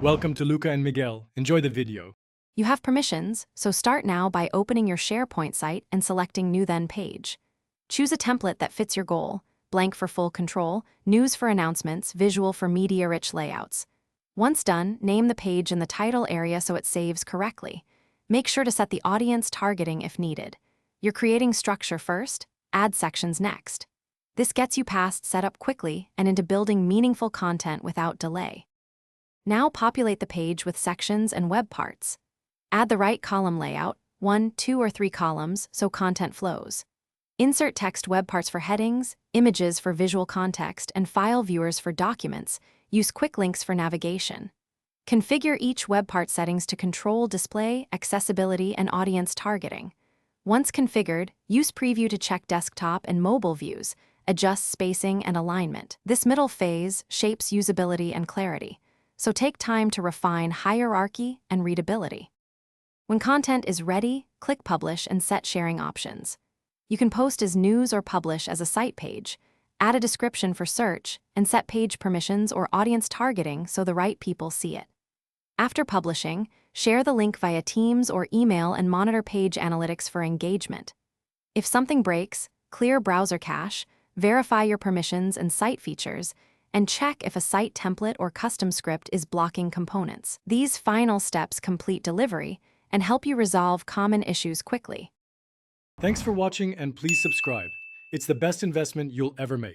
Welcome to Luca and Miguel. Enjoy the video. You have permissions, so start now by opening your Sharepoint site and selecting New Then Page. Choose a template that fits your goal: blank for full control, news for announcements, visual for media-rich layouts. Once done, name the page in the title area so it saves correctly. Make sure to set the audience targeting if needed. You're creating structure first, add sections next. This gets you past setup quickly and into building meaningful content without delay. Now populate the page with sections and web parts. Add the right column layout, 1, 2, or 3 columns, so content flows. Insert text web parts for headings, images for visual context, and file viewers for documents. Use quick links for navigation. Configure each web part settings to control display, accessibility, and audience targeting. Once configured, use Preview to check desktop and mobile views, adjust spacing and alignment. This middle phase shapes usability and clarity, so take time to refine hierarchy and readability. When content is ready, click Publish and set sharing options. You can post as news or publish as a site page, add a description for search, and set page permissions or audience targeting so the right people see it. After publishing, share the link via Teams or email and monitor page analytics for engagement. If something breaks, clear browser cache, verify your permissions and site features, and check if a site template or custom script is blocking components. These final steps complete delivery and help you resolve common issues quickly. Thanks for watching and please subscribe. It's the best investment you'll ever make.